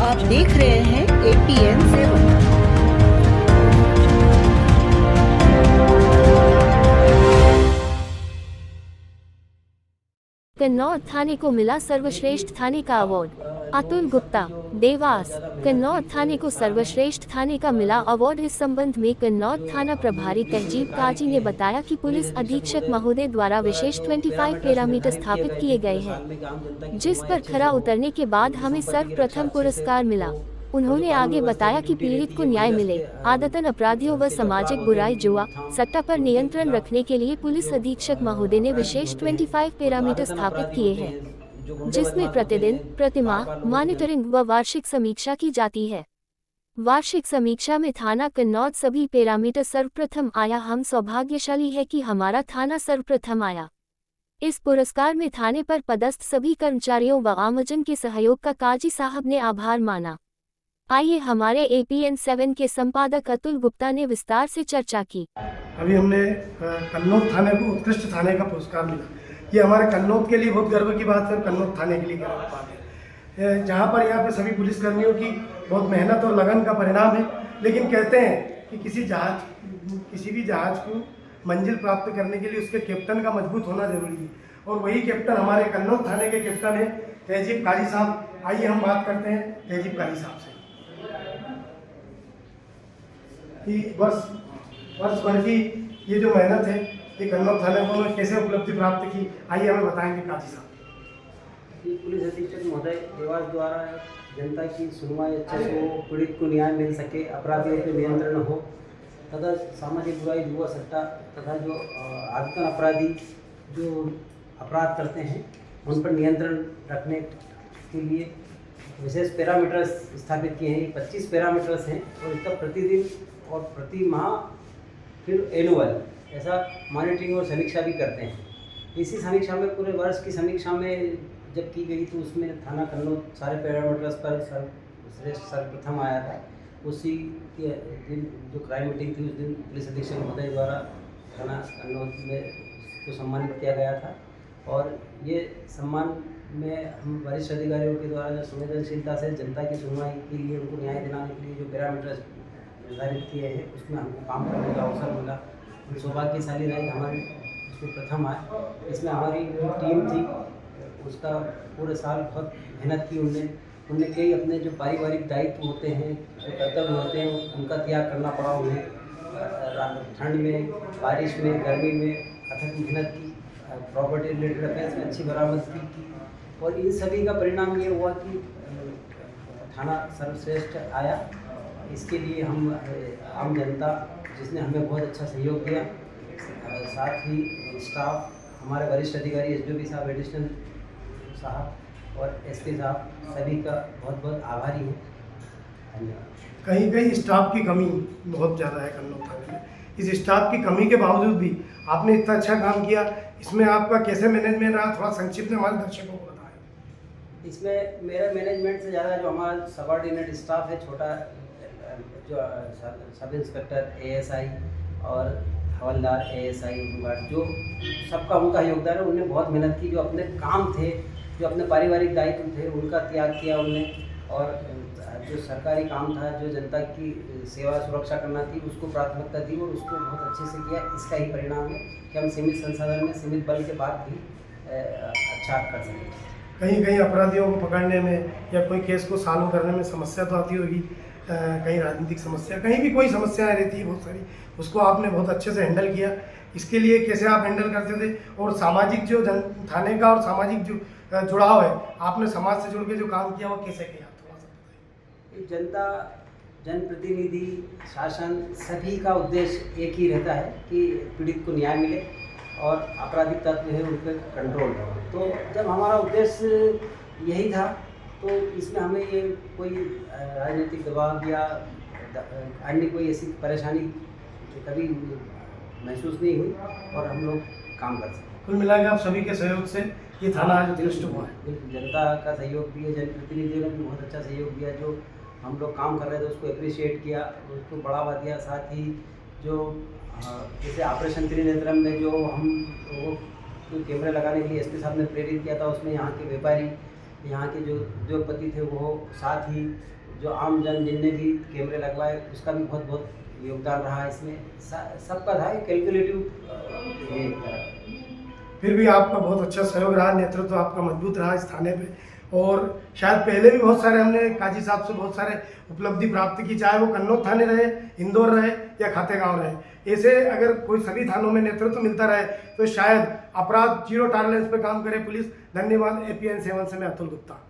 आप देख रहे हैं APN 7। कन्नौज थाने को मिला सर्वश्रेष्ठ थाने का अवार्ड। अतुल गुप्ता, देवास। कन्नौज थाने को सर्वश्रेष्ठ थाने का मिला अवार्ड। इस संबंध में कन्नौज थाना प्रभारी तहजीब काजी ने बताया कि पुलिस अधीक्षक महोदय द्वारा विशेष 25 पैरामीटर स्थापित किए गए हैं, जिस पर खरा उतरने के बाद हमें सर्वप्रथम पुरस्कार मिला। उन्होंने आगे बताया कि पीड़ित को न्याय मिले, आदतन अपराधियों व सामाजिक बुराई जुआ सट्टा पर नियंत्रण रखने के लिए पुलिस अधीक्षक महोदय ने विशेष 25 पैरामीटर स्थापित किए हैं, जिसमें प्रतिदिन, प्रतिमाह मॉनिटरिंग व वार्षिक समीक्षा की जाती है। वार्षिक समीक्षा में थाना कन्नौज सभी पैरामीटर सर्वप्रथम आया। हम सौभाग्यशाली है कि हमारा थाना सर्वप्रथम आया। इस पुरस्कार में थाने पर पदस्थ सभी कर्मचारियों व आमजन के सहयोग का काजी साहब ने आभार माना। आइए हमारे APN 7 के संपादक अतुल गुप्ता ने विस्तार से चर्चा की। अभी हमने कन्नौज थाने को उत्कृष्ट थाने का पुरस्कार मिला। ये हमारे कन्नौज के लिए बहुत गर्व की बात है और कन्नौज थाने के लिए गर्व की बात है, जहाँ पर यहाँ पे सभी पुलिसकर्मियों की बहुत मेहनत और लगन का परिणाम है। लेकिन कहते हैं कि किसी भी जहाज को मंजिल प्राप्त करने के लिए उसके कैप्टन का मजबूत होना जरूरी है, और वही कैप्टन हमारे कन्नौज थाने के कैप्टन है तहजीब काजी साहब। आइए हम बात करते हैं तहजीब काजी साहब से कि वर्ष भर की ये जो मेहनत है ये कन्नौज थाने को कैसे उपलब्धि प्राप्त की, आइए हमें बताएंगे काजी साहब। पुलिस अधीक्षक महोदय देवास द्वारा जनता की सुनवाई अच्छे से हो, पीड़ित को न्याय मिल सके, अपराधियों पर नियंत्रण हो तथा सामाजिक बुराई जुआ सट्टा तथा जो आदतन अपराधी जो अपराध करते हैं उन पर नियंत्रण रखने के लिए विशेष पैरामीटर्स स्थापित किए हैं। 25 पैरामीटर्स हैं और इसका प्रतिदिन और प्रति माह फिर एनुअल ऐसा मॉनिटरिंग और समीक्षा भी करते हैं। इसी समीक्षा में पूरे वर्ष की समीक्षा में जब की गई तो उसमें थाना कन्नौज सारे पैरामीटर्स पर सर्वप्रथम आया था। उसी के दिन जो क्राइम मीटिंग थी उस दिन पुलिस अधीक्षक महोदय द्वारा थाना कन्नौज में को सम्मानित किया गया था, और ये सम्मान में हम वरिष्ठ अधिकारियों के द्वारा जो संवेदनशीलता से जनता की सुनवाई के लिए उनको न्याय दिलाने के लिए जो पैरामीटर्स निर्धारित किए हैं उसमें हमको काम करने का अवसर मिला। सौभाग्यशाली रहे हमारे इसमें प्रथम आए। इसमें हमारी जो टीम थी उसका पूरे साल बहुत मेहनत की। उनने कई अपने जो पारिवारिक दायित्व होते हैं, जो कर्तव्य होते हैं, उनका त्याग करना पड़ा उन्हें। ठंड में, बारिश में, गर्मी में अथक मेहनत की, प्रॉपर्टी रिलेटेड अफेयर्स में अच्छी बरामदगी की, और इन सभी का परिणाम ये हुआ कि थाना सर्वश्रेष्ठ आया। इसके लिए हम आम जनता जिसने हमें बहुत अच्छा सहयोग दिया, साथ ही स्टाफ, हमारे वरिष्ठ अधिकारी SDOP साहब, एडिशनल साहब और SP साहब, सभी का बहुत बहुत आभारी हूँ। धन्यवाद। कहीं कहीं स्टाफ की कमी बहुत ज़्यादा है कन्नौज थाने में। इस स्टाफ की कमी के बावजूद भी आपने इतना अच्छा काम किया, इसमें आपका कैसे मैनेजमेंट रहा, थोड़ा संक्षिप्त में हमारे दर्शकों को बताएं। इसमें मेरा मैनेजमेंट से ज़्यादा जो हमारा सबॉर्डिनेट स्टाफ है, छोटा जो सब इंस्पेक्टर ASI और हवलदार ASI होमगार्ड, जो सबका उनका योगदान है। उन्होंने बहुत मेहनत की, जो अपने काम थे, जो अपने पारिवारिक दायित्व थे उनका त्याग किया उनने, और जो सरकारी काम था, जो जनता की सेवा सुरक्षा करना थी, उसको प्राथमिकता दी और उसको बहुत अच्छे से किया। इसका ही परिणाम है कि हम सीमित संसाधन में, सीमित बल के बाद भी अच्छा कर सकें। कहीं कहीं अपराधियों को पकड़ने में या कोई केस को सॉल्व करने में समस्या तो आती होगी, कहीं राजनीतिक समस्या, कहीं भी कोई समस्याएं रहती है बहुत सारी, उसको आपने बहुत अच्छे से हैंडल किया। इसके लिए कैसे आप हैंडल करते थे, और सामाजिक जो थाने का और सामाजिक जो जुड़ाव है, आपने समाज से जुड़ के जो काम किया वो कैसे किया, थोड़ा सा बताइए। जनता, जनप्रतिनिधि, शासन सभी का उद्देश्य एक ही रहता है कि पीड़ित को न्याय मिले और आपराधिक तत्व है उन पर कंट्रोल। तो जब हमारा उद्देश्य यही था तो इसमें हमें ये कोई राजनीतिक दबाव या अन्य कोई ऐसी परेशानी कभी महसूस नहीं हुई, और हम लोग काम कर सकते। कुल मिलाकर आप सभी के सहयोग से ये थाना आज उत्कृष्ट हुआ है। जनता का सहयोग भी है, जनप्रतिनिधियों ने भी बहुत अच्छा सहयोग दिया। जो हम लोग काम कर रहे थे उसको अप्रिशिएट किया, उसको बढ़ावा दिया। साथ ही जो जैसे ऑपरेशन त्रिनेत्रम में जो हम लोगों को कैमरे लगाने के लिए SP साहब ने प्रेरित किया था, उसमें यहाँ के व्यापारी, यहाँ के जो उद्योगपति थे वो, साथ ही जो आम जन जिनने भी कैमरे लगवाए उसका भी बहुत बहुत योगदान रहा इसमें। सबका था कैलकुलेटिव ये फिर भी आपका बहुत अच्छा सहयोग रहा, नेतृत्व आपका मजबूत रहा इस थाने पे, और शायद पहले भी बहुत सारे हमने काजी साहब से बहुत सारे उपलब्धि प्राप्त की, चाहे वो कन्नौज थाने रहे, इंदौर रहे या खातेगांव रहे। ऐसे अगर कोई सभी थानों में नेतृत्व मिलता रहे तो शायद अपराध जीरो टॉलरेंस पे काम करे पुलिस। धन्यवाद। APN 7 से मैं अतुल गुप्ता।